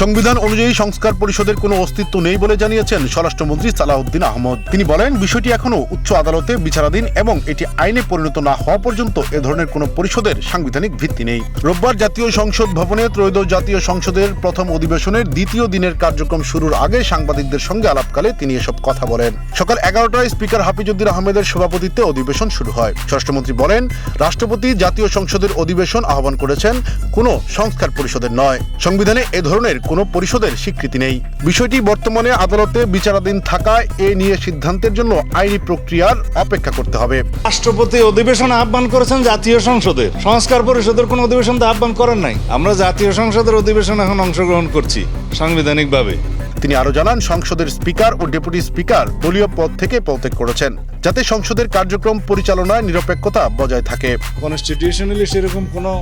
সংবিধান অনুযায়ী সংস্কার পরিষদের কোনো অস্তিত্ব নেই বলে জানিয়েছেন স্বরাষ্ট্রমন্ত্রী সালাউদ্দিন আহমদ। তিনি বলেন, বিষয়টি এখনো উচ্চ আদালতে বিচারাধীন এবং এটি আইনে পরিণত না হওয়া পর্যন্ত এ ধরনের কোনো পরিষদের সাংবিধানিক ভিত্তি নেই। রোববার জাতীয় সংসদ ভবনে ত্রয়োদশ জাতীয় সংসদের প্রথম অধিবেশনের দ্বিতীয় দিনের কার্যক্রম শুরুর আগে সাংবাদিকদের সঙ্গে আলাপকালে তিনি এসব কথা বলেন। সকাল 11টায় স্পিকার হাফিজউদ্দিন আহমেদের সভাপতিত্বে অধিবেশন শুরু হয়। স্বরাষ্ট্রমন্ত্রী বলেন, রাষ্ট্রপতি জাতীয় সংসদের অধিবেশন আহ্বান করেছেন, কোনো সংস্কার পরিষদের নয়। সংবিধানে এ ধরনের কোনো পরিষদের স্বীকৃতি নেই। বিষয়টি বর্তমানে আদালতে বিচারাধীন থাকায় এ নিয়ে সিদ্ধান্তের জন্য আইনি প্রক্রিয়ার অপেক্ষা করতে হবে। রাষ্ট্রপতি অধিবেশন আহ্বান করেছেন জাতীয় সংসদের, সংস্কার পরিষদের কোনো অধিবেশন তো আহ্বান করেন নাই। আমরা জাতীয় সংসদের অধিবেশন এখন অংশগ্রহণ করছি সাংবিধানিকভাবে। তিনি আরো জানান, সংসদের স্পিকার ও ডেপুটি স্পিকার দলীয় পদ থেকে পদত্যাগ করেছেন, যাতে সংসদের কার্যক্রম পরিচালনায় নিরপেক্ষতা বজায় থাকে। কনস্টিটিউশনালি সেরকম কোনো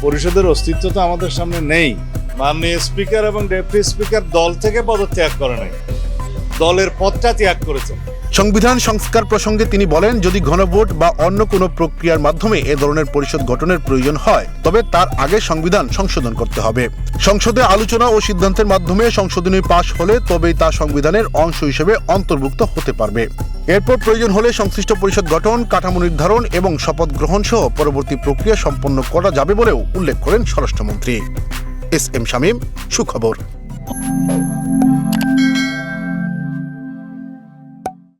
পরিষদের অস্তিত্ব তো আমাদের সামনে নেই। মাননীয় স্পিকার এবং ডেপুটি স্পিকার দল থেকে পদত্যাগ করে নাই, দলের পদটা ত্যাগ করেছেন। সংবিধান সংস্কার প্রসঙ্গে তিনি বলেন, যদি গণভোট বা অন্য কোনো প্রক্রিয়ার মাধ্যমে এ ধরনের পরিষদ গঠনের প্রয়োজন হয়, তবে তার আগে সংবিধান সংশোধন করতে হবে। সংসদে আলোচনা ও সিদ্ধান্তের মাধ্যমে সংশোধনী পাশ হলে তবেই তা সংবিধানের অংশ হিসেবে অন্তর্ভুক্ত হতে পারবে। এরপর প্রয়োজন হলে সংশ্লিষ্ট পরিষদ গঠন, কাঠামো নির্ধারণ এবং শপথ গ্রহণ সহ পরবর্তী প্রক্রিয়া সম্পন্ন করা যাবে বলেও উল্লেখ করেন স্বরাষ্ট্রমন্ত্রী। এস এম শামীম, সুখবর।